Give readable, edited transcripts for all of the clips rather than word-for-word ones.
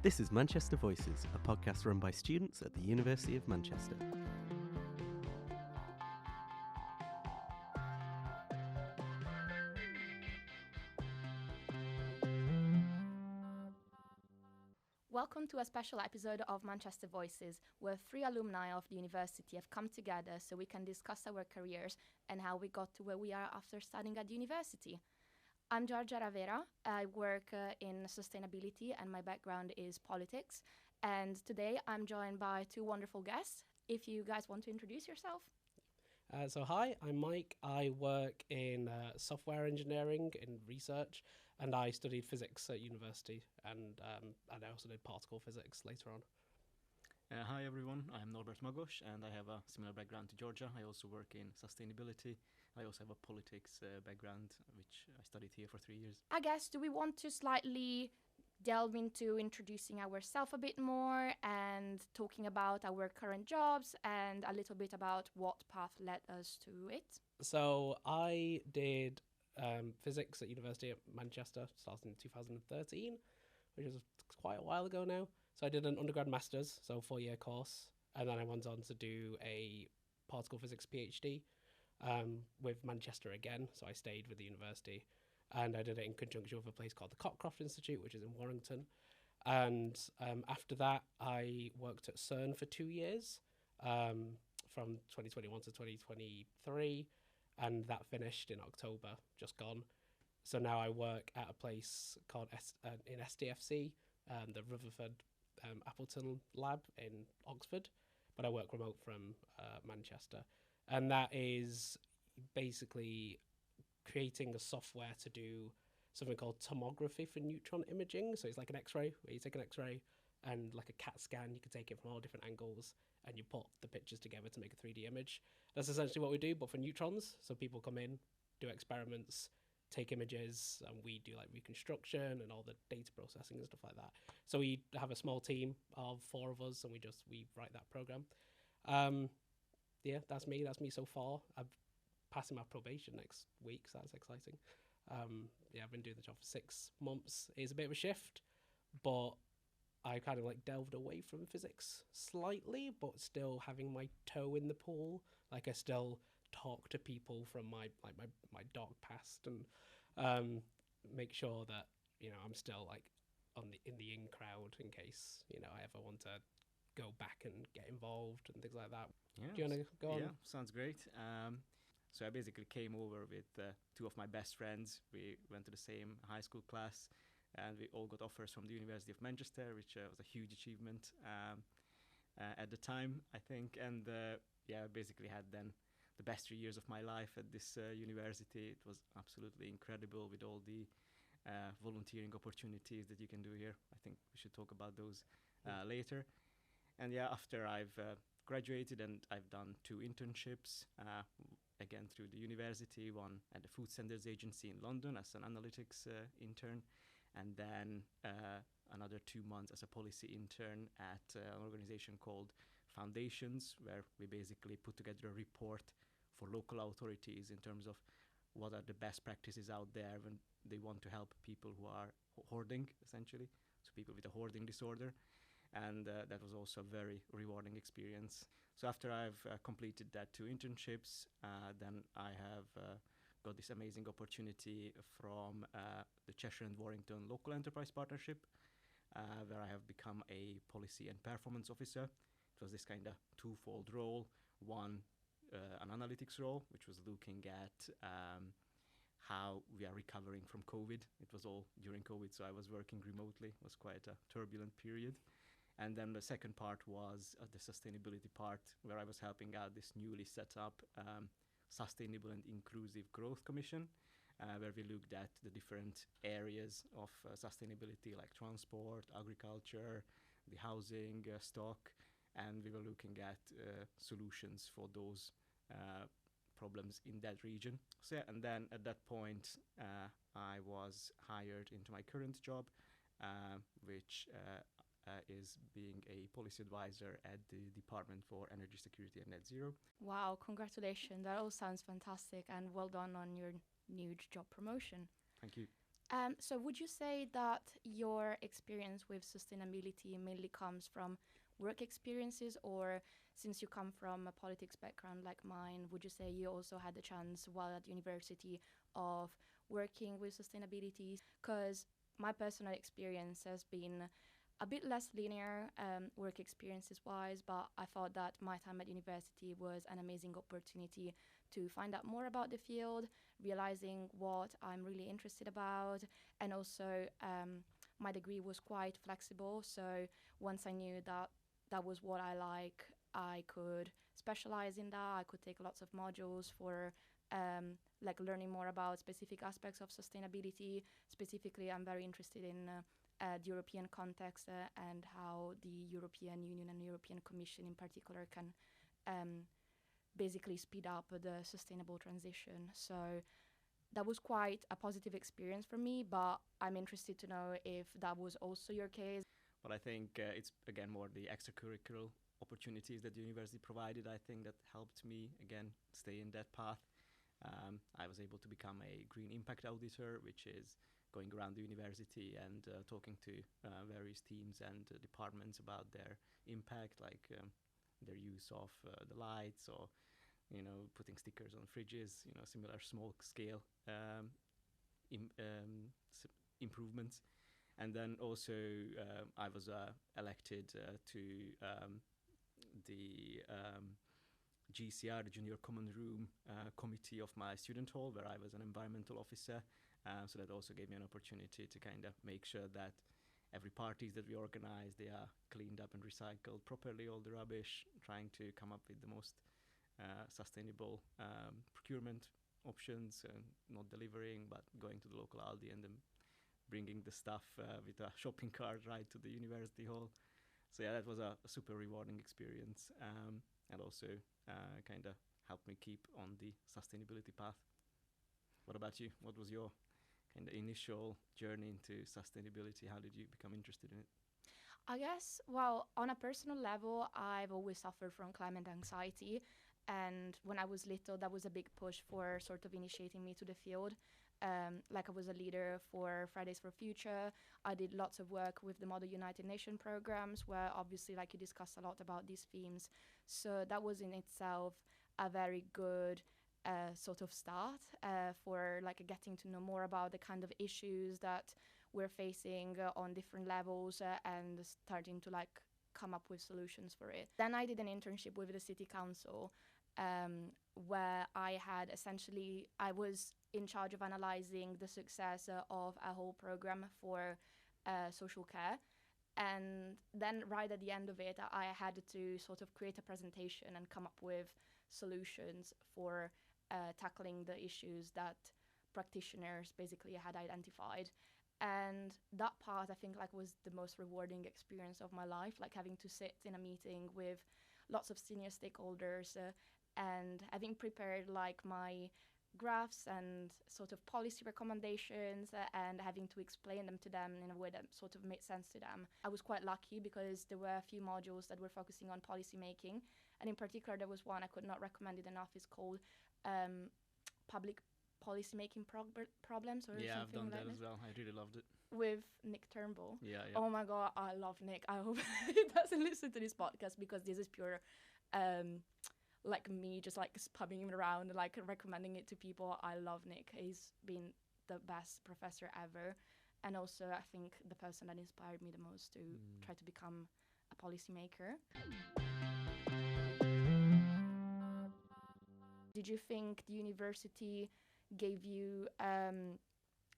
This is Manchester Voices, a podcast run by students at the University of Manchester. Welcome to a special episode of Manchester Voices, where 3 alumni of the university have come together so we can discuss our careers and how we got to where we are after studying at the university. I'm Giorgia Ravera. I work in sustainability and my background is politics. And today I'm joined by 2 wonderful guests. If you guys want to introduce yourself. Hi, I'm Mike. I work in software engineering and research, and I studied physics at university, and I also did particle physics later on. Hi everyone, I'm Norbert Magos and I have a similar background to Giorgia. I also work in sustainability. I also have a politics background, which I studied here for 3 years. I guess, do we want to slightly delve into introducing ourselves a bit more and talking about our current jobs and a little bit about what path led us to it? So I did physics at University of Manchester, starting in 2013, which is quite a while ago now. So I did an undergrad master's, so 4-year course, and then I went on to do a particle physics PhD with Manchester again. So I stayed with the university, and I did it in conjunction with a place called the Cockcroft Institute, which is in Warrington. And after that, I worked at CERN for 2 years, from 2021 to 2023, and that finished in October, just gone. So now I work at a place called in SDFC, the Rutherford Appleton lab in Oxford, but I work remote from Manchester. And that is basically creating a software to do something called tomography for neutron imaging. So it's like an X-ray, where you take an X-ray and like a CAT scan, you can take it from all different angles and you put the pictures together to make a 3D image. That's essentially what we do, but for neutrons. So people come in, do experiments, take images, and we do like reconstruction and all the data processing and stuff like that. So we have a small team of 4 of us, and we write that program. That's me so far. I'm passing my probation next week, so that's exciting. I've been doing the job for 6 months. It's a bit of a shift, but I kind of like delved away from physics slightly, but still having my toe in the pool. Like I still talk to people from my dark past and make sure that I'm still like in the in crowd in case I ever want to go back and get involved and things like that. Yeah, do you want to go on? Yeah, sounds great. So I basically came over with 2 of my best friends. We went to the same high school class, and we all got offers from the University of Manchester, which was a huge achievement at the time, I think. And I basically had then the best 3 years of my life at this university. It was absolutely incredible with all the volunteering opportunities that you can do here. I think we should talk about those later. And after I've graduated, and I've done 2 internships, again through the university, one at the Food Standards Agency in London as an analytics intern, and then another 2 months as a policy intern at an organization called Foundations, where we basically put together a report for local authorities in terms of what are the best practices out there when they want to help people who are hoarding, essentially, so people with a hoarding disorder. And that was also a very rewarding experience. So after I've completed that 2 internships, then I have got this amazing opportunity from the Cheshire and Warrington Local Enterprise Partnership, where I have become a policy and performance officer. It was this kind of twofold role. One, an analytics role, which was looking at how we are recovering from COVID. It was all during COVID, so I was working remotely. It was quite a turbulent period. And then the second part was the sustainability part, where I was helping out this newly set up Sustainable and Inclusive Growth Commission, where we looked at the different areas of sustainability, like transport, agriculture, the housing stock, and we were looking at solutions for those problems in that region. So and then at that point, I was hired into my current job, which is being a policy advisor at the Department for Energy Security and Net Zero. Wow, congratulations. That all sounds fantastic, and well done on your new job promotion. Thank you. So would you say that your experience with sustainability mainly comes from work experiences, or since you come from a politics background like mine, would you say you also had the chance while at university of working with sustainability? Because my personal experience has been a bit less linear work experiences wise, but I thought that my time at university was an amazing opportunity to find out more about the field, realizing what I'm really interested about, and also my degree was quite flexible. So once I knew that that was what I like, I could specialize in that. I could take lots of modules for like learning more about specific aspects of sustainability. Specifically, I'm very interested in the European context and how the European Union and European Commission in particular can basically speed up the sustainable transition. So that was quite a positive experience for me, but I'm interested to know if that was also your case. But I think it's again more the extracurricular opportunities that the university provided. I think that helped me again stay in that path. I was able to become a green impact auditor, which is going around the university and talking to various teams and departments about their impact, like their use of the lights, or putting stickers on fridges, similar small scale improvements. And then also I was elected to the GCR, the Junior Common Room committee of my student hall, where I was an environmental officer. So that also gave me an opportunity to kind of make sure that every parties that we organize, they are cleaned up and recycled properly, all the rubbish, trying to come up with the most sustainable procurement options, and not delivering, but going to the local Aldi and then bringing the stuff with a shopping cart right to the university hall. So yeah, that was a super rewarding experience, and also kind of helped me keep on the sustainability path. What about you? What was your kind of initial journey into sustainability? How did you become interested in it? I guess, well, on a personal level, I've always suffered from climate anxiety. And when I was little, that was a big push for sort of initiating me to the field. Like I was a leader for Fridays for Future. I did lots of work with the Model United Nations programs, where obviously like you discuss a lot about these themes. So that was in itself a very good sort of start for like getting to know more about the kind of issues that we're facing on different levels and starting to like come up with solutions for it. Then I did an internship with the city council where I was in charge of analyzing the success of a whole program for social care. And then right at the end of it, I had to sort of create a presentation and come up with solutions for tackling the issues that practitioners basically had identified. And that part, I think, like was the most rewarding experience of my life, like having to sit in a meeting with lots of senior stakeholders and having prepared like my graphs and sort of policy recommendations and having to explain them to them in a way that sort of made sense to them. I was quite lucky because there were a few modules that were focusing on policy making, and in particular there was one I could not recommend it enough. It's called public policy making problems or Yeah, something I've done like that as well. I really loved it. with Nick Turnbull. Yeah. Oh my god, I love Nick. I hope he doesn't listen to this podcast, because this is pure like me just like spamming him around and like recommending it to people. I love Nick. He's been the best professor ever, and also I think the person that inspired me the most to try to become a policymaker. Did you think the university gave you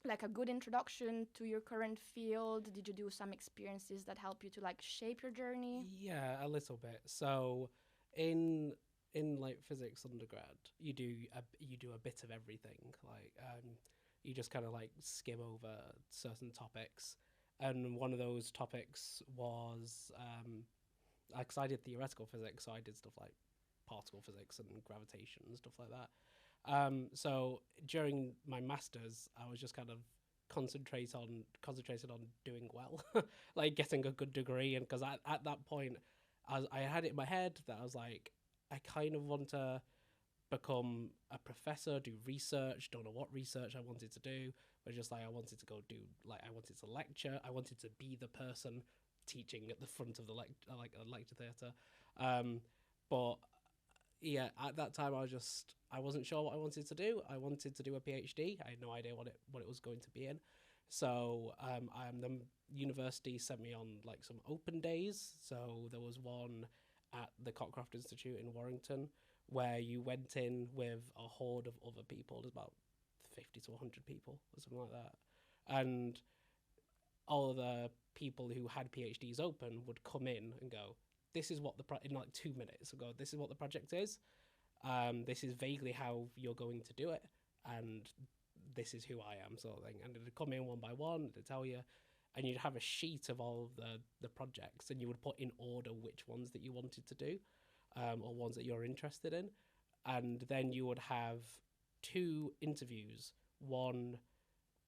like a good introduction to your current field? Did you do some experiences that help you to like shape your journey? Yeah, a little bit. So in like physics undergrad, you do a bit of everything. Like you just kind of like skim over certain topics, and one of those topics was because I did theoretical physics, so I did stuff like particle physics and gravitation and stuff like that. So during my masters, I was just kind of concentrated on doing well, like getting a good degree. And because at that point, I had it in my head that I was like, I kind of want to become a professor, do research. Don't know what research I wanted to do, was just like I wanted to go do I wanted to lecture. I wanted to be the person teaching at the front of the a lecture theatre. But yeah, at that time I wasn't sure what I wanted to do. I wanted to do a PhD. I had no idea what it was going to be in. So the university sent me on like some open days. So there was one at the Cockcroft Institute in Warrington where you went in with a horde of other people. There's about 50 to 100 people or something like that. And all of the people who had PhDs open would come in and go, this is what in like 2 minutes ago, this is what the project is. This is vaguely how you're going to do it. And this is who I am, sort of thing. And it'd come in one by one, it'd tell you, and you'd have a sheet of all of the projects, and you would put in order which ones that you wanted to do, or ones that you're interested in. And then you would have 2 interviews, one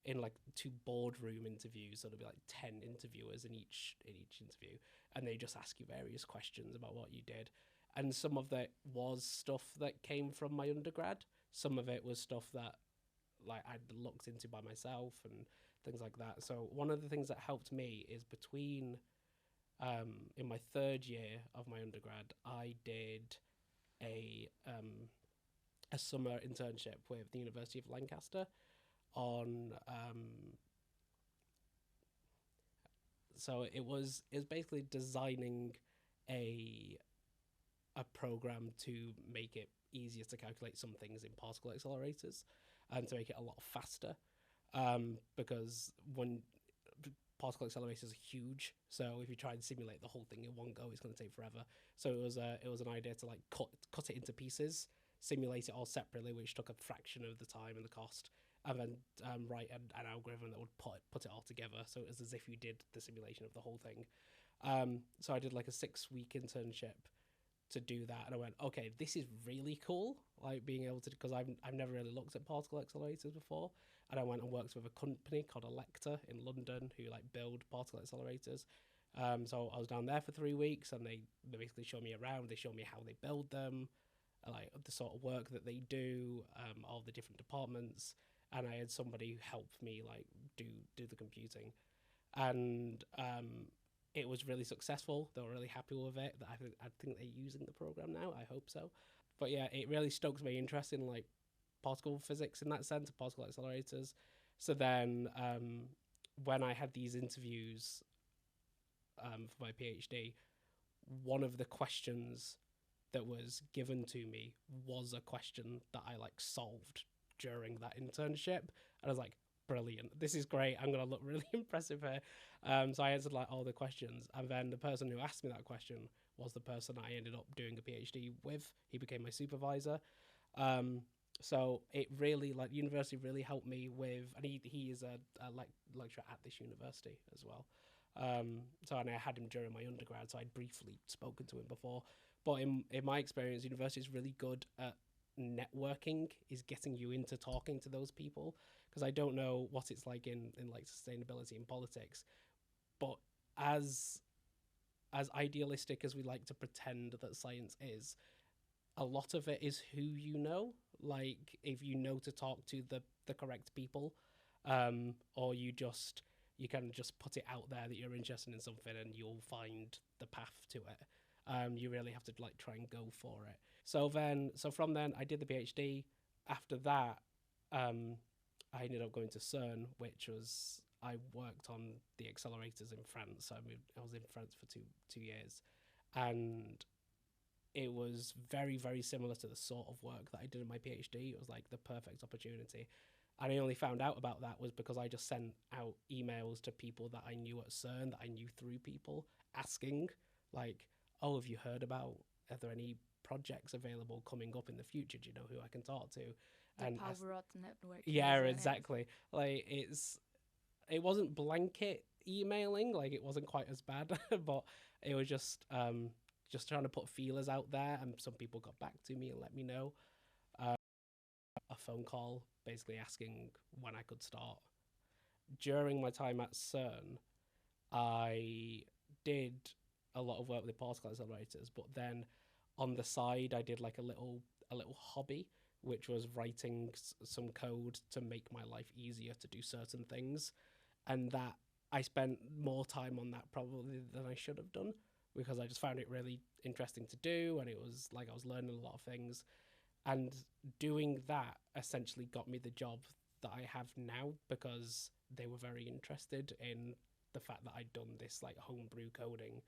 in like 2 boardroom interviews, so there'll be like 10 interviewers in each interview, and they just ask you various questions about what you did. And some of that was stuff that came from my undergrad. Some of it was stuff that like I'd looked into by myself and things like that. So one of the things that helped me is between in my 3rd year of my undergrad, I did a summer internship with the University of Lancaster on so it was basically designing a program to make it easier to calculate some things in particle accelerators and to make it a lot faster, because when particle accelerators are huge, so if you try and simulate the whole thing in one go, it's going to take forever. So it was an idea to like cut it into pieces, simulate it all separately, which took a fraction of the time and the cost, and then write an algorithm that would put it all together, so it was as if you did the simulation of the whole thing. So I did like a 6-week internship to do that, and I went, okay, this is really cool, like being able to, because I've never really looked at particle accelerators before, and I went and worked with a company called Electa in London who like build particle accelerators. So I was down there for 3 weeks, and they basically showed me around. They showed me how they build them, like the sort of work that they do, all the different departments, and I had somebody who helped me like do the computing, and it was really successful. They were really happy with it. I think they're using the program now. I hope so. But yeah, it really stokes my interest in like particle physics in that sense, particle accelerators. So then when I had these interviews for my PhD, one of the questions that was given to me was a question that I like solved during that internship. And I was like, brilliant, this is great, I'm going to look really impressive here. So I answered like all the questions, and then the person who asked me that question was the person I ended up doing a PhD with. He became my supervisor. So it really, like, university really helped me with, and he is a lecturer at this university as well. So and I had him during my undergrad, so I'd briefly spoken to him before. But in my experience, university is really good at networking, is getting you into talking to those people, because I don't know what it's like in like sustainability and politics, but as idealistic as we like to pretend that science is, a lot of it is who you know. Like if you know to talk to the correct people, or you can just put it out there that you're interested in something and you'll find the path to it. You really have to like try and go for it. So from then I did the PhD. After that, I ended up going to CERN, which was, I worked on the accelerators in France. I was in France for two years, and it was very, very similar to the sort of work that I did in my PhD. It was like the perfect opportunity. And I only found out about that was because I just sent out emails to people that I knew at CERN, that I knew through people, asking like, oh, have you heard about, are there any projects available coming up in the future? Do you know who I can talk to? The power of network. Yeah, exactly. Like it wasn't blanket emailing, like it wasn't quite as bad, but it was just trying to put feelers out there, and some people got back to me and let me know. A phone call basically asking when I could start. During my time at CERN, I did a lot of work with particle accelerators, but then on the side I did like a little hobby which was writing some code to make my life easier to do certain things. And that I spent more time on that probably than I should have done, because I just found it really interesting to do, and it was like I was learning a lot of things. And doing that essentially got me the job that I have now, because they were very interested in the fact that I'd done this like homebrew coding.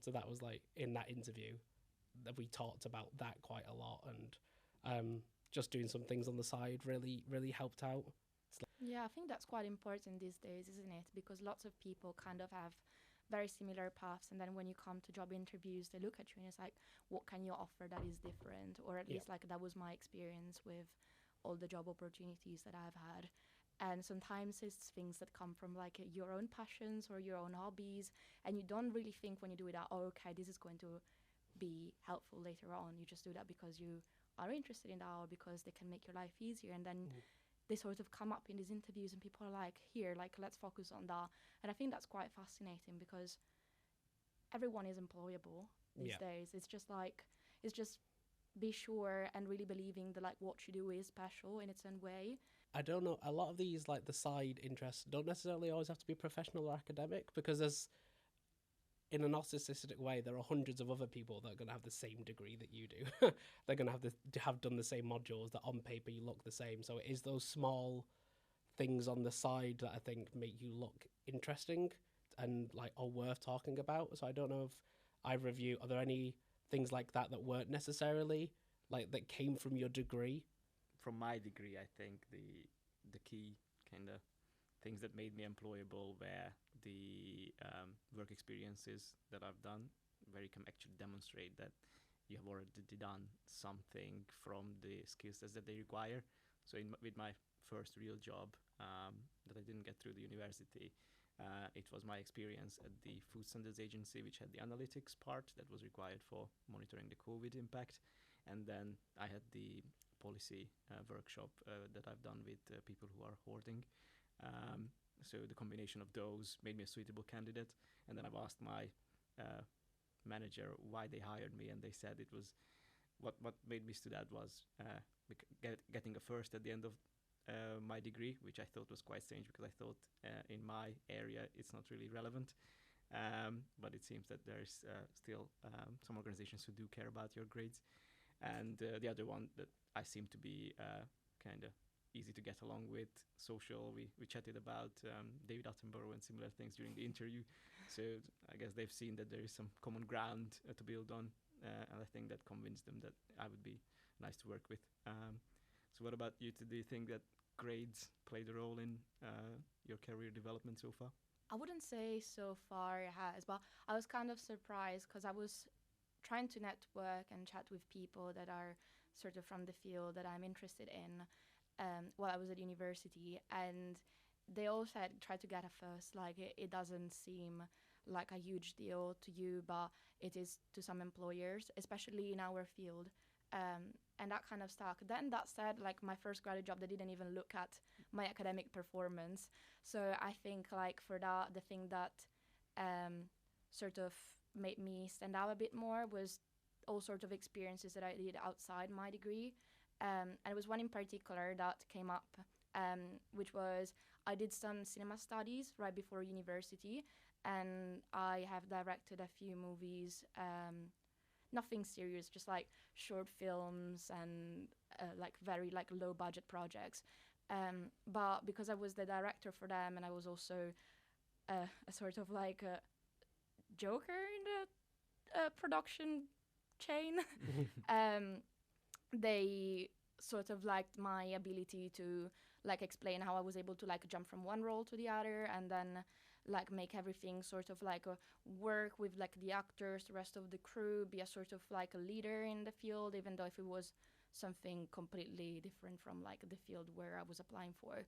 So that was like in that interview that we talked about that quite a lot, and just doing some things on the side really helped out. Yeah, I think that's quite important these days, isn't it? Because lots of people kind of have very similar paths, and then when you come to job interviews, they look at you and it's like, what can you offer that is different? Or at least like that was my experience with all the job opportunities that I've had. And sometimes it's things that come from like your own passions or your own hobbies, and you don't really think when you do it that, oh, okay, this is going to be helpful later on. You just do that because you are interested in that, or because they can make your life easier. And then they sort of come up in these interviews and people are like, here, like, let's focus on that. And I think that's quite fascinating, because everyone is employable these days. It's just be sure and really believing that like what you do is special in its own way. I don't know, a lot of these like the side interests don't necessarily always have to be professional or academic, because there's, in a narcissistic way, there are hundreds of other people that are going to have the same degree that you do. They're going to have done the same modules, that on paper you look the same. So it is those small things on the side that I think make you look interesting and like are worth talking about. So I don't know if either of you, are there any things like that that weren't necessarily like that came from your degree? From my degree, I think the key kind of things that made me employable were the work experiences that I've done, where you can actually demonstrate that you have already done something from the skill sets that they require. So with my first real job that I didn't get through the university, it was my experience at the Food Standards Agency, which had the analytics part that was required for monitoring the COVID impact. And then I had the policy workshop that I've done with people who are hoarding. So the combination of those made me a suitable candidate. And then I've asked my manager why they hired me, and they said it was what made me stood out was getting a first at the end of my degree, which I thought was quite strange, because I thought in my area it's not really relevant. But it seems that there's still some organizations who do care about your grades. And the other one that I seem to be kind of easy to get along with, social. We chatted about David Attenborough and similar things during the interview. So I guess they've seen that there is some common ground to build on. And I think that convinced them that I would be nice to work with. So what about you? Do you think that grades played a role in your career development so far? I wouldn't say so far it has, but I was kind of surprised because I was trying to network and chat with people that are sort of from the field that I'm interested in while I was at university, and they all said try to get a first. Like it doesn't seem like a huge deal to you, but it is to some employers, especially in our field. And that kind of stuck. Then that said, like my first graduate job, they didn't even look at my academic performance. So I think like for that, the thing that sort of made me stand out a bit more was all sorts of experiences that I did outside my degree. And it was one in particular that came up, which was I did some cinema studies right before university, and I have directed a few movies, nothing serious, just like short films and like very like low budget projects. But because I was the director for them, and I was also a sort of like a joker in the production chain, they sort of liked my ability to like explain how I was able to like jump from one role to the other, and then like make everything sort of like work with like the actors, the rest of the crew, be a sort of like a leader in the field, even though if it was something completely different from like the field where I was applying for.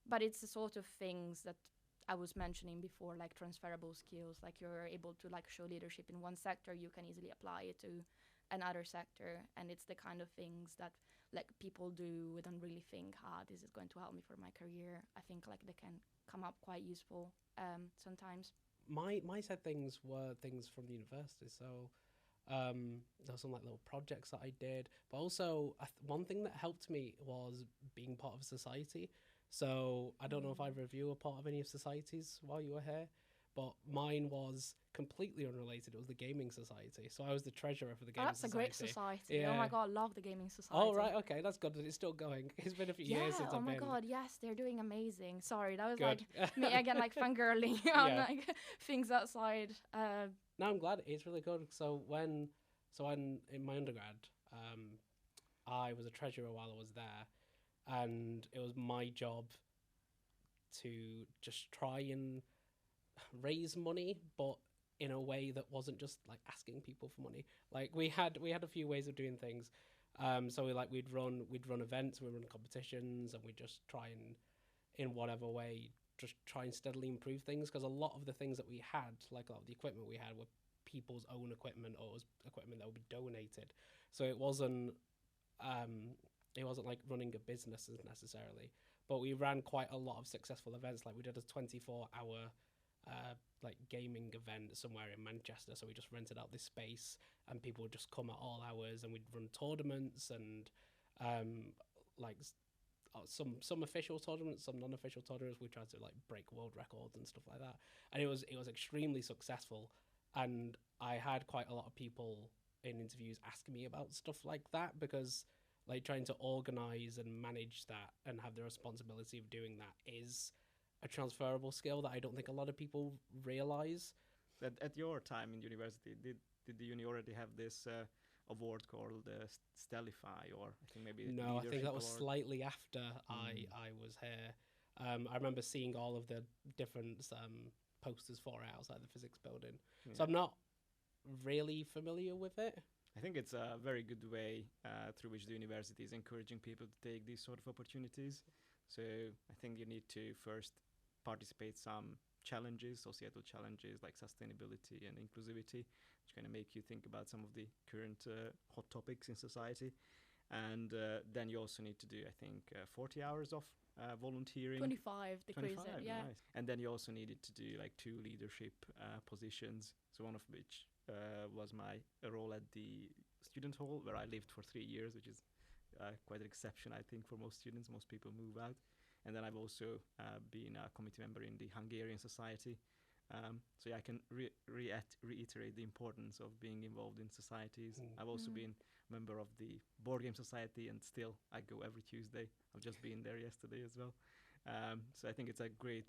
But it's the sort of things that I was mentioning before, like transferable skills, like you're able to like show leadership in one sector, you can easily apply it to another sector, and it's the kind of things that like people do don't really think, this is going to help me for my career. I think like they can come up quite useful sometimes. My said things were things from the university, so There were some like little projects that I did, but also one thing that helped me was being part of a society. So I don't know if either of you were part of any of societies while you were here, but mine was completely unrelated. It was the gaming society. So I was the treasurer for the Oh, gaming that's society. a great society. Oh my god, I love the gaming society. Oh right, okay, that's good that it's still going. It's been a few years since Oh I've my been. god, yes, they're doing amazing. Sorry, that was Good. like me again, like fangirling on Yeah. like things outside. No, I'm glad it's really good. So when in my undergrad, I was a treasurer while I was there, and it was my job to just try and raise money, but in a way that wasn't just like asking people for money. Like we had a few ways of doing things. So we'd run events, we'd run competitions, and we'd just try and in whatever way just try and steadily improve things, because a lot of the things that we had, like a lot of the equipment we had, were people's own equipment, or it was equipment that would be donated. So it wasn't like running a business necessarily, but we ran quite a lot of successful events. Like we did a 24-hour like gaming event somewhere in Manchester. So we just rented out this space, and people would just come at all hours, and we'd run tournaments and some official tournaments, some non-official tournaments. We tried to like break world records and stuff like that, and it was extremely successful. And I had quite a lot of people in interviews asking me about stuff like that, because like trying to organize and manage that and have the responsibility of doing that is a transferable skill that I don't think a lot of people realize. At your time in university, did the uni already have this award called Stellify, or I think maybe No, I think that was award? slightly after I was here. I remember seeing all of the different posters for it outside the physics building. Yeah. So I'm not really familiar with it. I think it's a very good way through which the university is encouraging people to take these sort of opportunities. So I think you need to first participate some challenges, societal challenges like sustainability and inclusivity, which kind of make you think about some of the current hot topics in society. And then you also need to do, I think, 40 hours of volunteering. 25 decrease it, yeah. Nice. And then you also needed to do like 2 leadership positions. So one of which was my role at the student hall, where I lived for 3 years, which is quite an exception, I think, for most students. Most people move out. And then I've also been a committee member in the Hungarian Society. So yeah, I can reiterate the importance of being involved in societies. I've also been a member of the Board Game Society, and still I go every Tuesday. I've just been there yesterday as well. So I think it's a great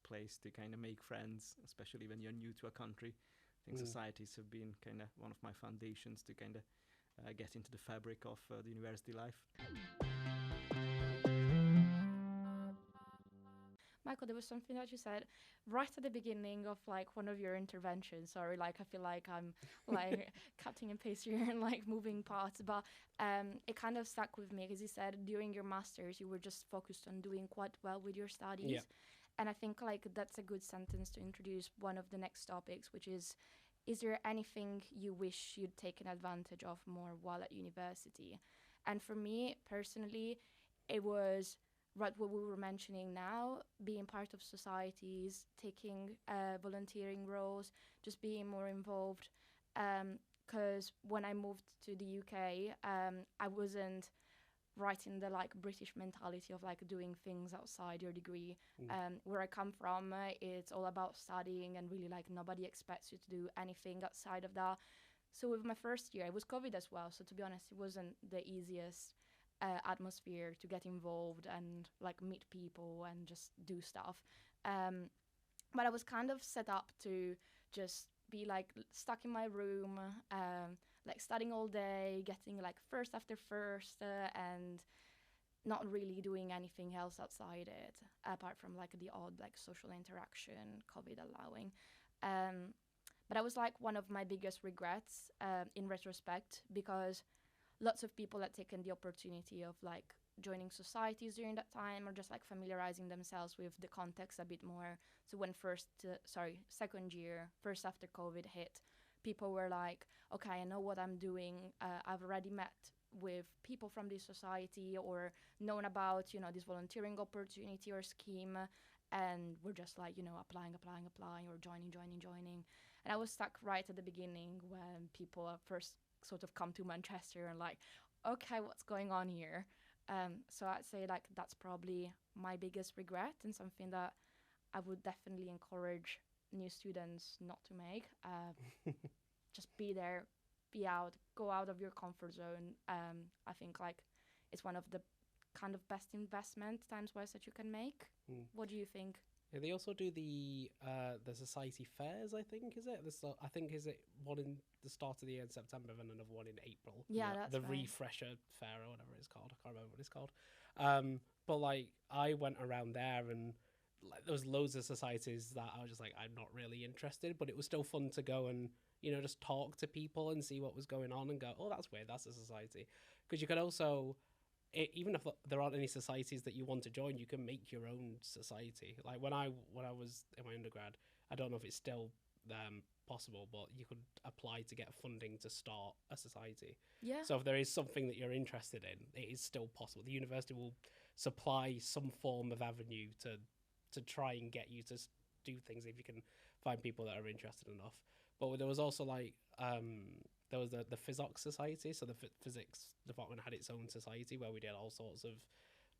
place to kind of make friends, especially when you're new to a country. I think societies have been kind of one of my foundations to kind of get into the fabric of the university life. Michael, there was something that you said right at the beginning of like one of your interventions. Sorry, like I feel like I'm like cutting and pasting and like moving parts, but it kind of stuck with me because you said during your masters you were just focused on doing quite well with your studies. Yeah. And I think like that's a good sentence to introduce one of the next topics, which is there anything you wish you'd taken advantage of more while at university? And for me personally, it was right what we were mentioning now, being part of societies, taking volunteering roles, just being more involved. Because when I moved to the UK, I wasn't right in the like British mentality of like doing things outside your degree. Where I come from, it's all about studying, and really like nobody expects you to do anything outside of that. So with my first year, it was COVID as well. So to be honest, it wasn't the easiest atmosphere to get involved and like meet people and just do stuff. But I was kind of set up to just be like stuck in my room, like studying all day, getting like first after first, and not really doing anything else outside it, apart from like the odd like social interaction, COVID allowing. But that was like one of my biggest regrets in retrospect, because lots of people had taken the opportunity of like joining societies during that time, or just like familiarizing themselves with the context a bit more. So when second year, first after COVID hit, people were like, okay, I know what I'm doing. I've already met with people from this society, or known about, this volunteering opportunity or scheme. and we're just like, applying, or joining. And I was stuck right at the beginning when people first sort of come to Manchester and like, okay, what's going on here? So I'd say like that's probably my biggest regret, and something that I would definitely encourage new students not to make. Just be there, be out, go out of your comfort zone. I think like it's one of the kind of best investment times-wise that you can make. What do you think? Yeah, they also do the society fairs, I think, is it? I think, is it one in the start of the year in September and another one in April? Yeah, that's the right. refresher fair or whatever it's called. I can't remember what it's called. But like I went around there and like there was loads of societies that I was just like, I'm not really interested, but it was still fun to go and just talk to people and see what was going on and go, oh, that's weird, that's a society. Because you could also, even if there aren't any societies that you want to join, you can make your own society. Like when I was in my undergrad, I don't know if it's still possible, but you could apply to get funding to start a society. Yeah. So if there is something that you're interested in, it is still possible. The university will supply some form of avenue to try and get you to do things if you can find people that are interested enough. But there was also like there was the Physoc Society, so the physics department had its own society where we did all sorts of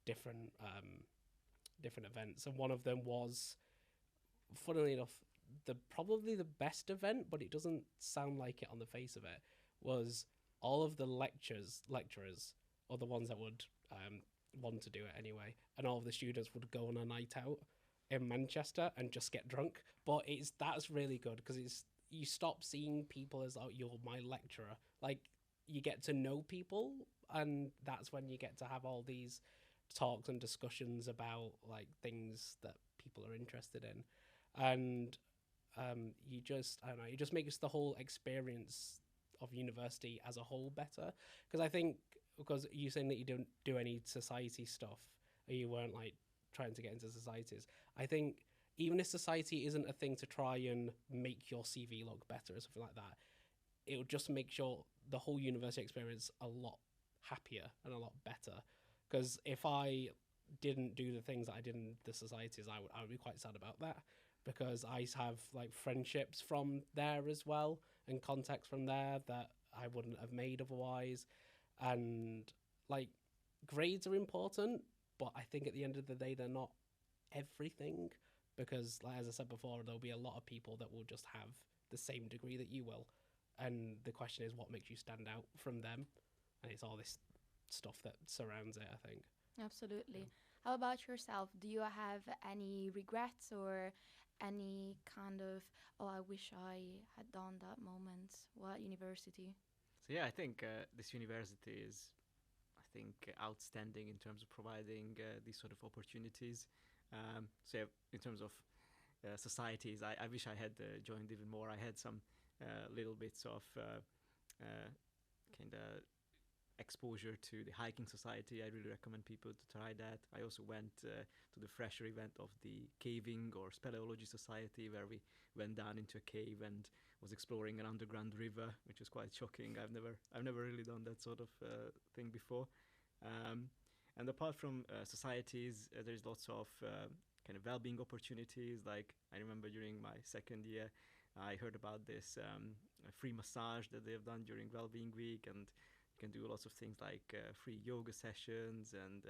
different events, and one of them was, funnily enough, probably the best event, but it doesn't sound like it on the face of it, was all of the lecturers, or the ones that would want to do it anyway, and all of the students would go on a night out in Manchester and just get drunk. But that's really good because you stop seeing people as, oh, you're my lecturer. Like, you get to know people, and that's when you get to have all these talks and discussions about like things that people are interested in. And you just makes the whole experience of university as a whole better. Because I think, because you're saying that you don't do any society stuff, or you weren't like trying to get into societies, I think even if society isn't a thing to try and make your CV look better or something like that, it would just make sure the whole university experience a lot happier and a lot better. Because if I didn't do the things that I did in the societies, I would be quite sad about that, because I have like friendships from there as well and contacts from there that I wouldn't have made otherwise. And like, grades are important, but I think at the end of the day they're not everything, because like, as I said before, there'll be a lot of people that will just have the same degree that you will, and the question is what makes you stand out from them, and it's all this stuff that surrounds it, I think. Absolutely. How about yourself? Do you have any regrets or any kind of, oh, I wish I had done that moment while at university? So yeah, I think this university is, I think, outstanding in terms of providing these sort of opportunities. So yeah, in terms of societies, I wish I had joined even more. I had some little bits of kind of exposure to the hiking society. I really recommend people to try that. I also went to the fresher event of the caving or speleology society, where we went down into a cave and was exploring an underground river, which was quite shocking. I've never really done that sort of thing before. And apart from societies, there's lots of kind of well-being opportunities. Like, I remember during my second year, I heard about this free massage that they've done during Wellbeing Week, and you can do lots of things like free yoga sessions, and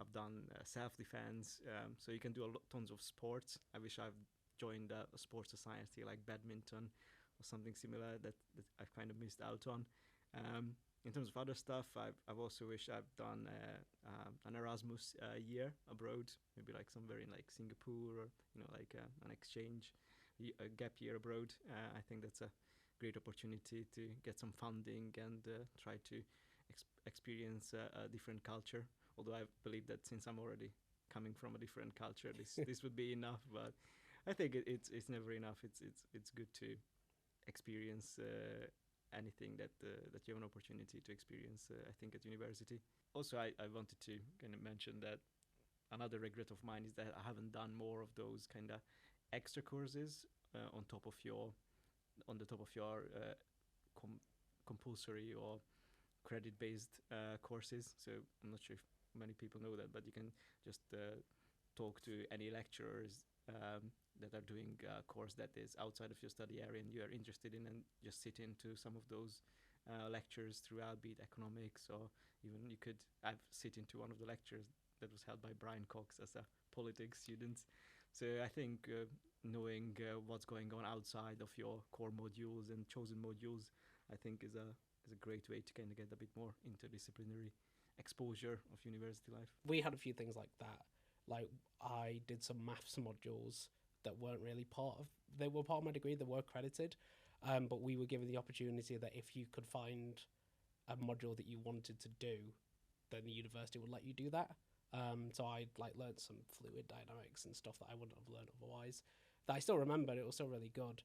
I've done self-defense. So you can do tons of sports. I wish I've joined a sports society like badminton or something similar that I've kind of missed out on. In terms of other stuff, I've also wished I've done an Erasmus year abroad, maybe like somewhere in like Singapore, or like an exchange, a gap year abroad. I think that's a great opportunity to get some funding and try to experience a different culture. Although I believe that since I'm already coming from a different culture, this would be enough. But I think it's never enough. It's good to experience anything that you have an opportunity to experience, I think, at university. Also, I wanted to kind of mention that another regret of mine is that I haven't done more of those kind of extra courses on the top of your compulsory or credit-based courses. So I'm not sure if many people know that, but you can just talk to any lecturers that are doing a course that is outside of your study area and you are interested in, and just sit into some of those lectures throughout, be it economics, or even I've sit into one of the lectures that was held by Brian Cox as a politics student. So I think knowing what's going on outside of your core modules and chosen modules, I think is a great way to kind of get a bit more interdisciplinary exposure of university life. We had a few things like that. Like, I did some maths modules that weren't really they were part of my degree, they were credited, but we were given the opportunity that if you could find a module that you wanted to do, then the university would let you do that. So I learned some fluid dynamics and stuff that I wouldn't have learned otherwise, that I still remember. It was still really good.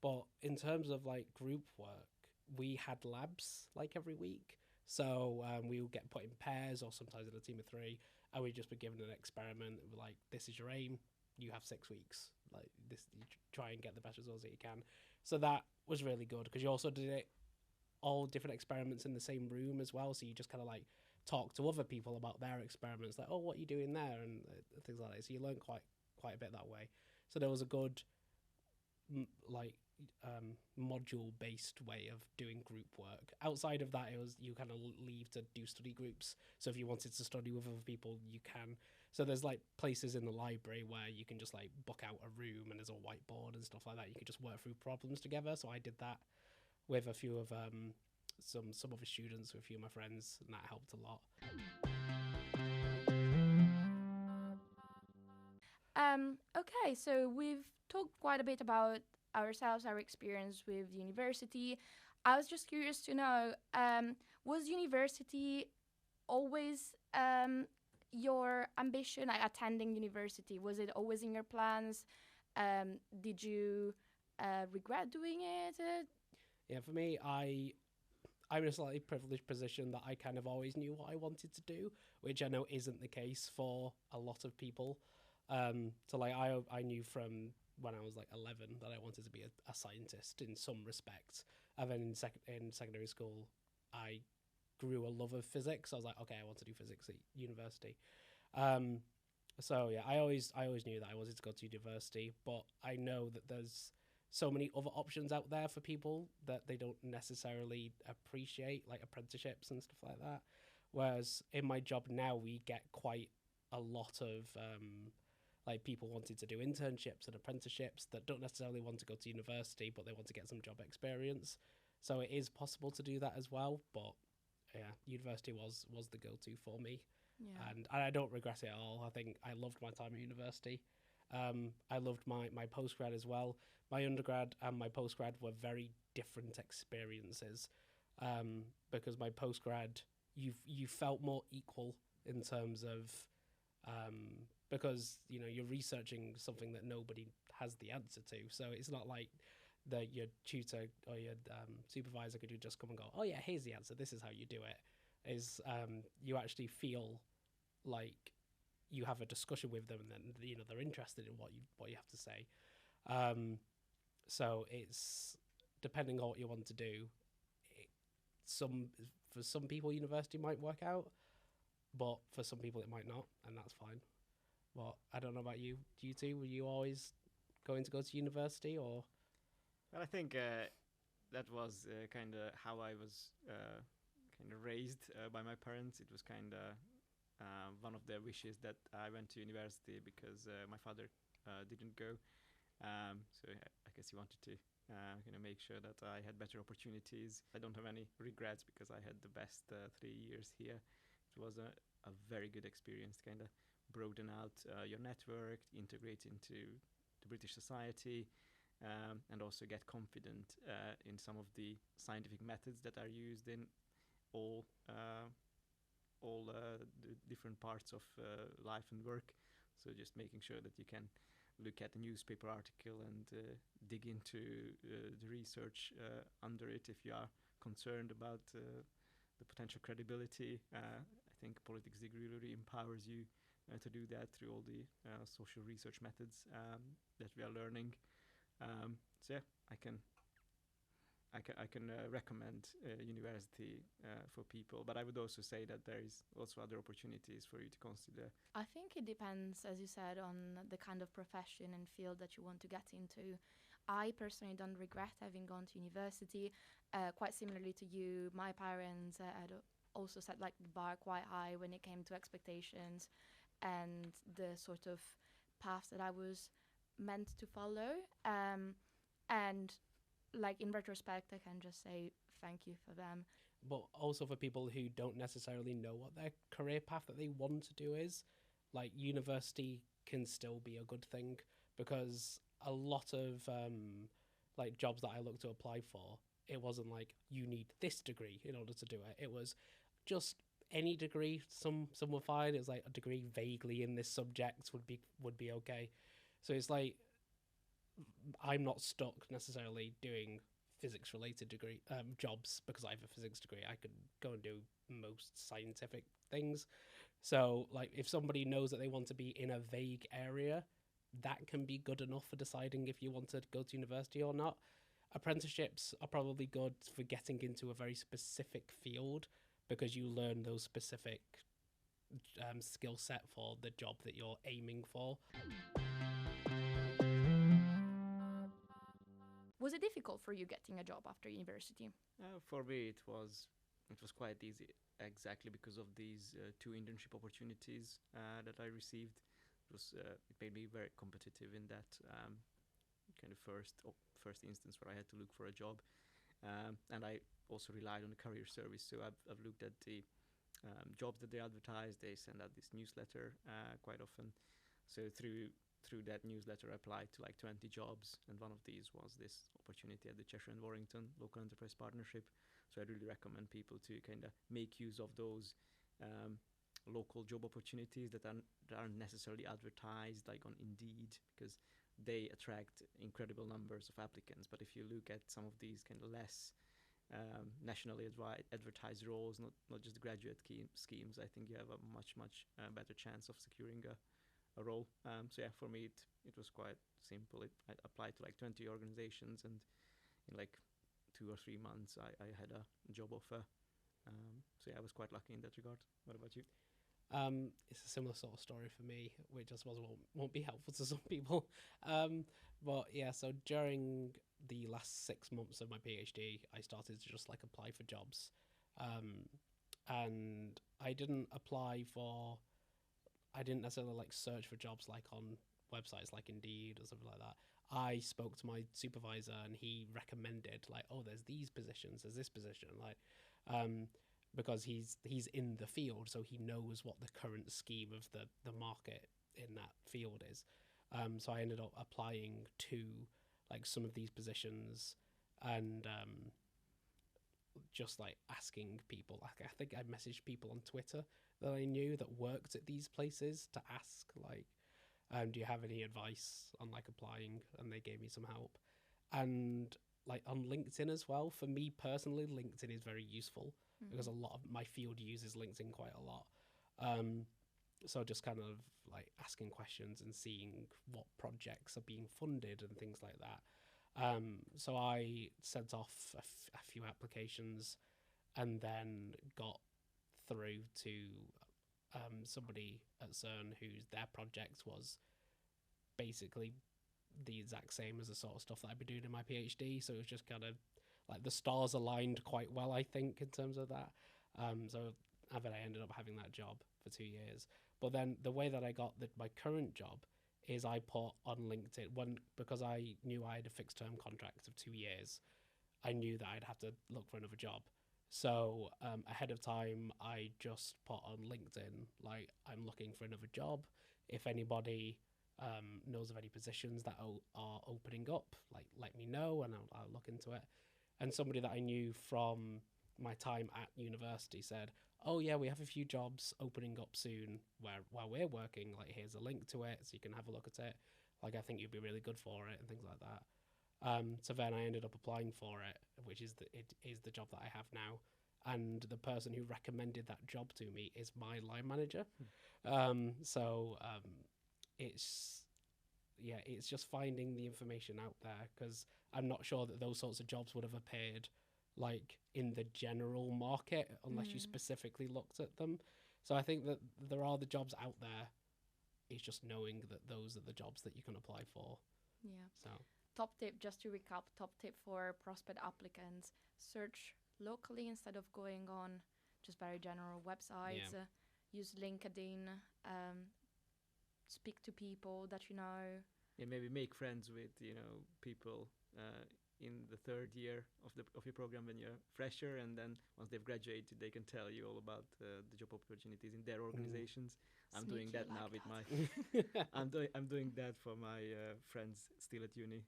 But in terms of group work, we had labs every week. So we would get put in pairs or sometimes in a team of 3, and we'd just be given an experiment. This is your aim. You have 6 weeks. You try and get the best results that you can. So that was really good, because you also did it all different experiments in the same room as well. So you just kind of talk to other people about their experiments, oh, what are you doing there, and things like that. So you learn quite a bit that way. So there was a good module-based way of doing group work. Outside of that, it was you kind of leave to do study groups. So if you wanted to study with other people, you can. So there's places in the library where you can just book out a room and there's a whiteboard and stuff like that. You can just work through problems together. So I did that with a few of some other students, with a few of my friends, and that helped a lot. Okay, so we've talked quite a bit about ourselves, our experience with university. I was just curious to know, was university always your ambition, attending university? Was it always in your plans? Did you regret doing it? Yeah, for me, I'm in a slightly privileged position that I kind of always knew what I wanted to do, which I know isn't the case for a lot of people. So I knew from when I was 11 that I wanted to be a scientist in some respects. And then in secondary school, I grew a love of physics. I was okay, I want to do physics at university. So yeah, I always knew that I wanted to go to university, but I know that there's so many other options out there for people that they don't necessarily appreciate, like apprenticeships and stuff like that. Whereas in my job now, we get quite a lot of people wanting to do internships and apprenticeships that don't necessarily want to go to university, but they want to get some job experience. So it is possible to do that as well. But yeah, university was the go-to for me. Yeah. And I don't regret it at all. I think I loved my time at university. I loved my postgrad as well. My undergrad and my postgrad were very different experiences, because my postgrad, you felt more equal in terms of, because you're researching something that nobody has the answer to. So it's not like that your tutor or your supervisor could just come and go, oh yeah, here's the answer, this is how you do it. Is you actually feel like you have a discussion with them, and then they're interested in what you have to say. So it's depending on what you want to do. For some people, university might work out, but for some people it might not, and that's fine. But I don't know about you. Do you two? Were you always going to go to university, or? Well, I think that was kind of how I was kind of raised by my parents. It was kind of one of their wishes that I went to university, because my father didn't go. So I guess he wanted to make sure that I had better opportunities. I don't have any regrets, because I had the best 3 years here. It was a very good experience, kind of broaden out your network, integrate into the British society, and also get confident in some of the scientific methods that are used in all the different parts of life and work. So just making sure that you can look at a newspaper article and dig into the research under it if you are concerned about the potential credibility. I think a politics degree really empowers you to do that through all the social research methods that we are learning. So yeah, I can I can recommend university for people, but I would also say that there is also other opportunities for you to consider. I think it depends, as you said, on the kind of profession and field that you want to get into. I personally don't regret having gone to university. Quite similarly to you, my parents had also set like the bar quite high when it came to expectations and the sort of path that I was meant to follow. And like in retrospect, I can just say thank you for them. But also for people who don't necessarily know what their career path that they want to do is, like university can still be a good thing, because a lot of like jobs that I looked to apply for, it wasn't like you need this degree in order to do it. It was just any degree. Some were fine. It was like a degree vaguely in this subject would be okay. So it's like I'm not stuck necessarily doing physics related degree jobs because I have a physics degree. I could go and do most scientific things. So like if somebody knows that they want to be in a vague area, that can be good enough for deciding if you want to go to university or not. Apprenticeships are probably good for getting into a very specific field because you learn those specific skill set for the job that you're aiming for. Was it difficult for you getting a job after university? For me, it was quite easy, exactly because of these 2 internship opportunities that I received. It made me very competitive in that kind of first instance where I had to look for a job, and I also relied on the career service. So I've looked at the jobs that they advertise. They send out this newsletter quite often. So through that newsletter, I applied to like 20 jobs, and one of these was this opportunity at the Cheshire and Warrington Local Enterprise Partnership. So I really recommend people to kind of make use of those local job opportunities that aren't necessarily advertised like on Indeed, because they attract incredible numbers of applicants. But if you look at some of these kind of less nationally advertised roles, not just graduate schemes, I think you have a much better chance of securing a role. So yeah, for me it was quite simple. I applied to like 20 organizations, and in like 2 or 3 months I had a job offer. So yeah, I was quite lucky in that regard. What about you? It's a similar sort of story for me, which I suppose won't be helpful to some people. But yeah, so during the last 6 months of my PhD, I started to just like apply for jobs. And I didn't necessarily like search for jobs like on websites like Indeed or something like that. I spoke to my supervisor and he recommended like, oh, there's these positions, there's this position, like, because he's in the field, so he knows what the current scheme of the market in that field is. So I ended up applying to like some of these positions and just like asking people. Like, I think I messaged people on Twitter that I knew that worked at these places to ask like, do you have any advice on like applying? And they gave me some help. And like on LinkedIn as well, for me personally, LinkedIn is very useful because a lot of my field uses LinkedIn quite a lot. So just kind of like asking questions and seeing what projects are being funded and things like that. So I sent off a few applications and then got through to somebody at CERN their project was basically the exact same as the sort of stuff that I've been doing in my PhD. So it was just kind of like the stars aligned quite well, I think, in terms of that. So I ended up having that job for 2 years. But then the way that I got my current job is I put on LinkedIn, because I knew I had a fixed term contract of 2 years, I knew that I'd have to look for another job. So ahead of time, I just put on LinkedIn, like, I'm looking for another job. If anybody knows of any positions that are opening up, like, let me know and I'll look into it. And somebody that I knew from my time at university said, oh yeah, we have a few jobs opening up soon while we're working, like, here's a link to it so you can have a look at it. Like, I think you'd be really good for it and things like that. So then I ended up applying for it, which is the job that I have now. And the person who recommended that job to me is my line manager. So it's yeah, it's just finding the information out there, because I'm not sure that those sorts of jobs would have appeared like in the general market unless you specifically looked at them. So I think that there are the jobs out there. It's just knowing that those are the jobs that you can apply for. Yeah. So Top tip, just to recap, top tip for prospect applicants: search locally instead of going on just very general websites. Yeah. Use LinkedIn. Speak to people that you know. Yeah, maybe make friends with people in the third year of your program when you're fresher, and then once they've graduated, they can tell you all about the job opportunities in their organizations. I'm doing that now with my. I'm doing that for my friends still at uni.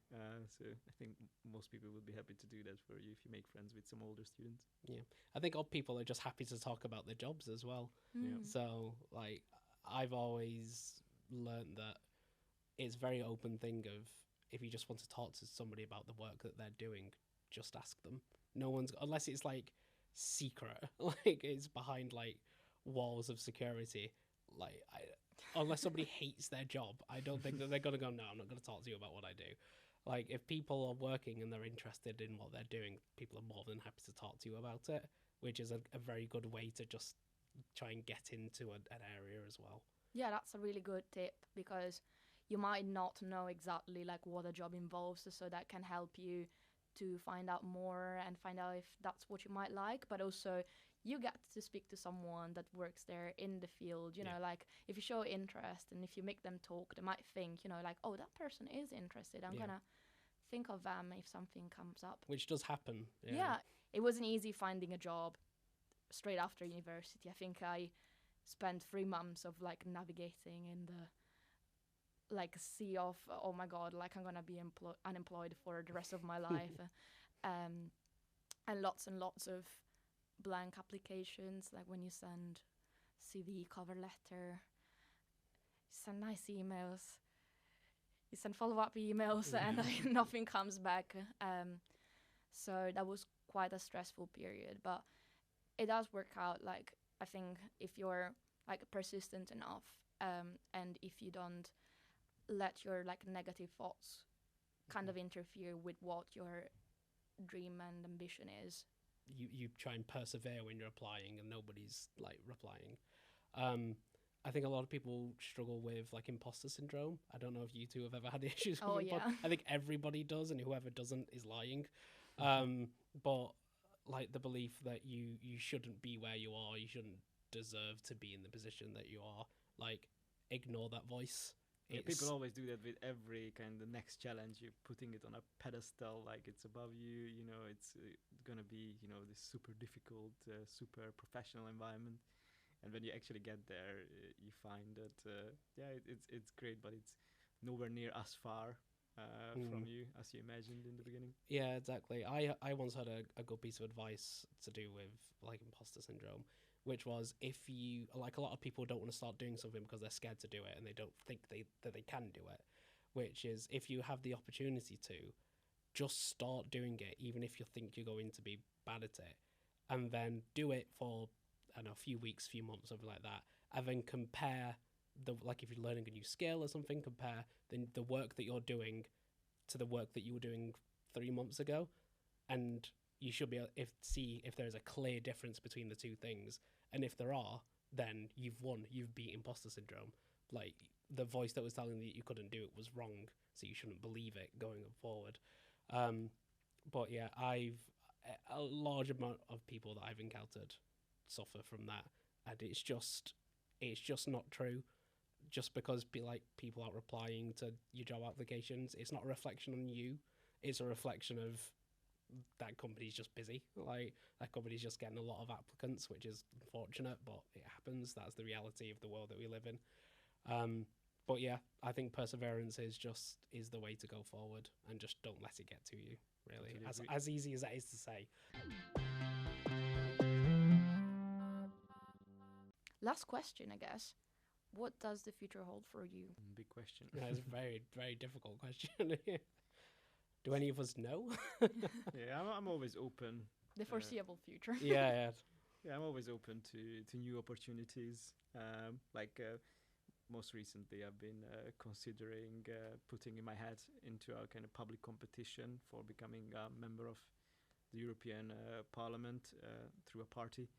So I think most people would be happy to do that for you if you make friends with some older students. yeah, I think odd people are just happy to talk about their jobs as well. Mm. So like I've always learned that it's a very open thing of, if you just want to talk to somebody about the work that they're doing, just ask them. No one's, unless it's like secret, like it's behind like walls of security. Like unless somebody hates their job, I don't think that they're gonna go, no, I'm not gonna talk to you about what I do. Like if people are working and they're interested in what they're doing, people are more than happy to talk to you about it, which is a very good way to just try and get into an area as well. Yeah, that's a really good tip, because you might not know exactly like what a job involves, so that can help you to find out more and find out if that's what you might like. But also you get to speak to someone that works there in the field, you know, like if you show interest and if you make them talk, they might think, like, oh, that person is interested. I'm gonna think of them if something comes up. Which does happen. Yeah, it wasn't easy finding a job straight after university. I think I spent 3 months of like navigating in the like sea of, oh my god, like I'm gonna be unemployed for the rest of my life. And lots of blank applications, like when you send CV, cover letter, you send nice emails, you send follow-up emails, and like, nothing comes back. So that was quite a stressful period, but it does work out. Like I think if you're like persistent enough, and if you don't let your like negative thoughts kind of interfere with what your dream and ambition is, you try and persevere when you're applying and nobody's like replying. I think a lot of people struggle with like imposter syndrome. I don't know if you two have ever had issues with I think everybody does, and whoever doesn't is lying. But like the belief that you shouldn't be where you are, you shouldn't deserve to be in the position that you are, like ignore that voice. Yeah, people always do that with every kind of next challenge. You're putting it on a pedestal, like it's above you. It's gonna be this super difficult, super professional environment. And when you actually get there, you find that it's great, but it's nowhere near as far from you as you imagined in the beginning. Yeah, exactly. I once had a good piece of advice to do with like imposter syndrome, which was, if you, like, a lot of people don't want to start doing something because they're scared to do it and they don't think that they can do it, which is, if you have the opportunity to, just start doing it, even if you think you're going to be bad at it, and then do it for, I don't know, a few weeks, few months, something like that, and then compare like if you're learning a new skill or something, compare the work that you're doing to the work that you were doing 3 months ago, and you should be able to see if there's a clear difference between the two things. And if there are, then you've won. You've beat imposter syndrome. Like, the voice that was telling you that you couldn't do it was wrong, so you shouldn't believe it going forward. But yeah, a large amount of people that I've encountered suffer from that, and it's just not true. Just because people aren't replying to your job applications, it's not a reflection on you. It's a reflection of that company's just busy. Like, that company's just getting a lot of applicants, which is unfortunate, but it happens. That's the reality of the world that we live in. But yeah, I think perseverance is the way to go forward, and just don't let it get to you, really. As easy as that is to say. Last question, I guess. What does the future hold for you? Big question. That's a very, very difficult question. Do any of us know? Yeah, I'm always open. The foreseeable future. Yeah. Yeah, I'm always open to new opportunities. most recently I've been considering putting in my head into a kind of public competition for becoming a member of the European Parliament through a party.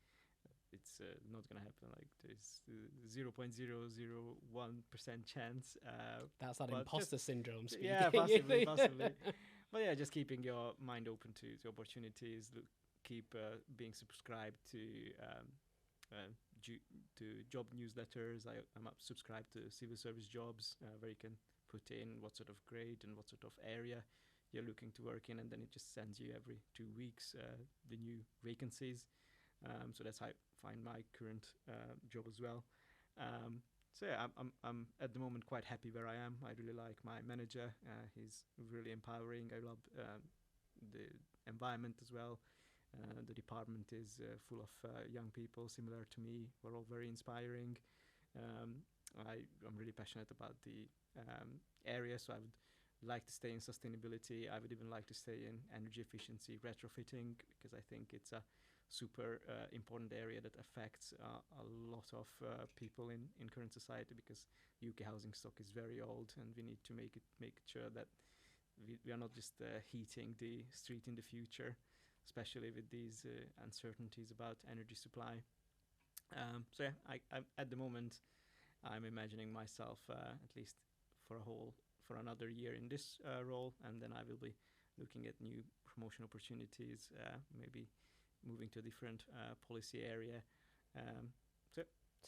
It's not going to happen. Like there's 0.001% chance. That's that but imposter syndrome speaking. Yeah, possibly, possibly. But yeah, just keeping your mind open to opportunities. Keep being subscribed to job newsletters. I'm subscribed to civil service jobs where you can put in what sort of grade and what sort of area you're looking to work in, and then it just sends you every 2 weeks the new vacancies. So that's how I find my current job as well. So yeah, I'm at the moment quite happy where I am. I really like my manager. He's really empowering. I love the environment as well. The department is full of young people similar to me. We're all very inspiring. I'm really passionate about the area, so I would like to stay in sustainability. I would even like to stay in energy efficiency retrofitting, because I think it's a super important area that affects a lot of people in current society, because UK housing stock is very old, and we need to make sure that we are not just heating the street in the future, especially with these uncertainties about energy supply. So yeah, I at the moment I'm imagining myself at least for another year in this role, and then I will be looking at new promotion opportunities, maybe moving to a different policy area.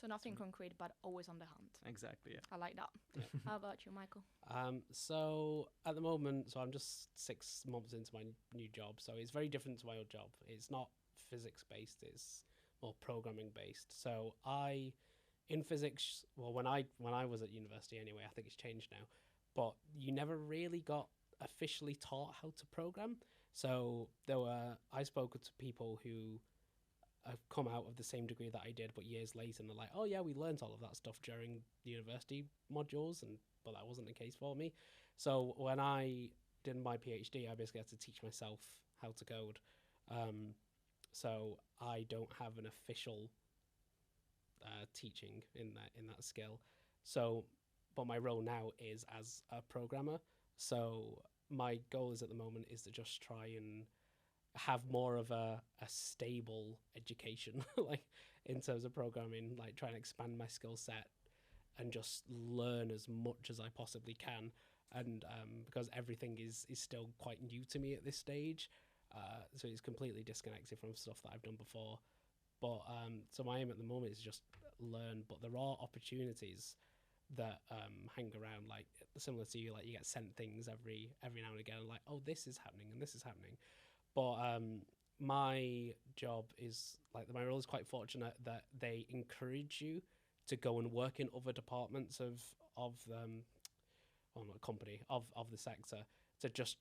So nothing concrete, but always on the hunt. Exactly, yeah. I like that. How about you, Michael? So at the moment, I'm just 6 months into my new job, so it's very different to my old job. It's not physics based, it's more programming based. So in physics, well, when I was at university anyway, I think it's changed now, but you never really got officially taught how to program. So I spoke to people who have come out of the same degree that I did, but years later, and they're like, oh yeah, we learned all of that stuff during the university modules, but that wasn't the case for me. So when I did my PhD, I basically had to teach myself how to code. So I don't have an official teaching in that skill. So, but my role now is as a programmer. So my goal is at the moment is to just try and have more of a stable education, like in terms of programming, like try and expand my skill set and just learn as much as I possibly can. And because everything is still quite new to me at this stage, so it's completely disconnected from stuff that I've done before. But so my aim at the moment is just learn, but there are opportunities that hang around, like similar to you, like you get sent things every now and again, like, oh, this is happening and this is happening. But my job is, like, my role is quite fortunate that they encourage you to go and work in other departments of not company, of the sector, to just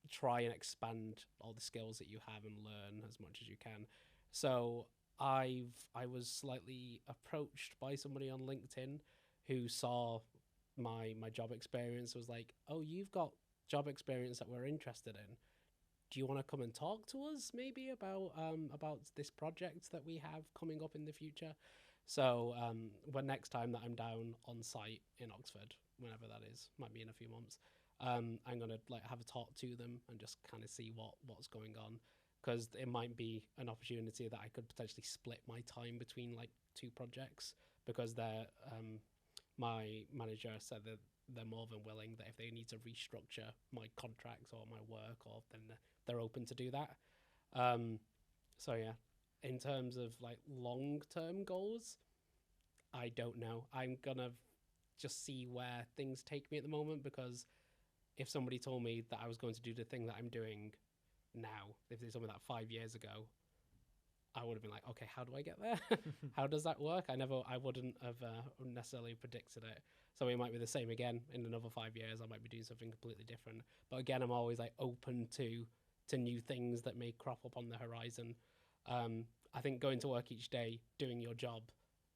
try and expand all the skills that you have and learn as much as you can. So I was slightly approached by somebody on LinkedIn who saw my job experience, was like, oh, you've got job experience that we're interested in. Do you want to come and talk to us maybe about this project that we have coming up in the future? So when next time that I'm down on site in Oxford, whenever that is, might be in a few months, I'm going to like have a talk to them and just kind of see what's going on, because it might be an opportunity that I could potentially split my time between like 2 projects, because my manager said that they're more than willing, that if they need to restructure my contracts or my work, or then they're open to do that. So yeah, in terms of like long-term goals, I don't know. I'm gonna just see where things take me at the moment, because if somebody told me that I was going to do the thing that I'm doing now, if they told me that 5 years ago, I would have been like, okay, how do I get there? How does that work? I wouldn't have necessarily predicted it. So it might be the same again in another 5 years. I might be doing something completely different. But again, I'm always like open to new things that may crop up on the horizon. I think going to work each day, doing your job,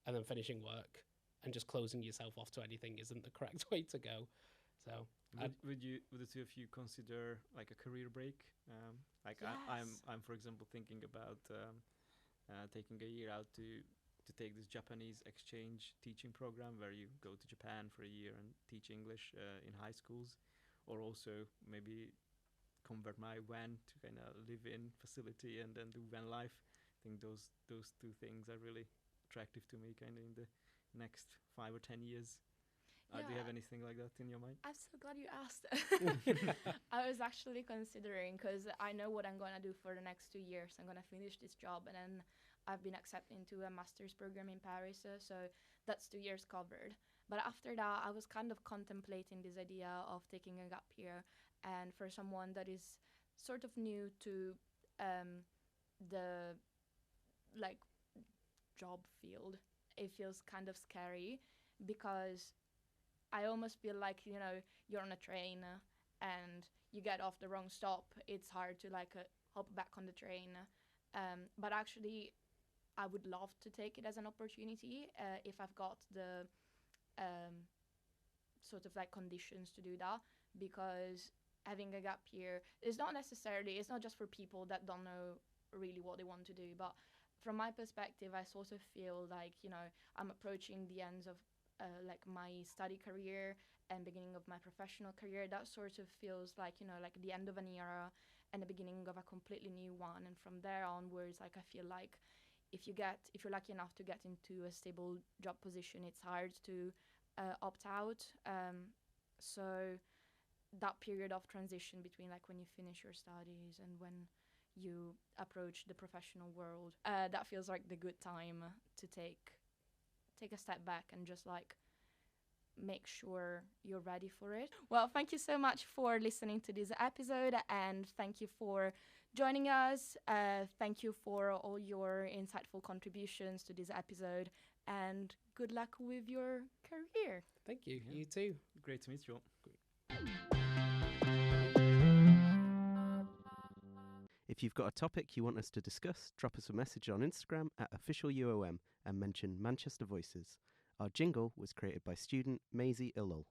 and then finishing work and just closing yourself off to anything isn't the correct way to go. So would the two of you consider like a career break? Yes. I'm for example thinking about taking a year out to to take this Japanese exchange teaching program where you go to Japan for a year and teach English in high schools, or also maybe convert my van to kind of live-in facility and then do van life. I think those two things are really attractive to me kind of in the next 5 or 10 years. Do you have anything like that in your mind? I'm so glad you asked. I was actually considering, because I know what I'm going to do for the next 2 years. I'm going to finish this job, and then I've been accepted into a master's program in Paris, so that's 2 years covered. But after that, I was kind of contemplating this idea of taking a gap year, and for someone that is sort of new to the job field, it feels kind of scary, because I almost feel like, you're on a train and you get off the wrong stop. It's hard to hop back on the train. But actually, I would love to take it as an opportunity if I've got the sort of conditions to do that, because having a gap year is not just for people that don't know really what they want to do. But from my perspective, I sort of feel like, I'm approaching the ends of my study career and beginning of my professional career. That sort of feels like, the end of an era and the beginning of a completely new one. And from there onwards, I feel like if you're lucky enough to get into a stable job position, it's hard to opt out. So that period of transition between when you finish your studies and when you approach the professional world, that feels like the good time to take a step back and just make sure you're ready for it. Well, thank you so much for listening to this episode, and thank you for joining us. Thank you for all your insightful contributions to this episode, and good luck with your career. Thank you. Yeah. You too. Great to meet you all. If you've got a topic you want us to discuss, drop us a message on Instagram at officialuom and mention Manchester Voices. Our jingle was created by student Maisie Illul.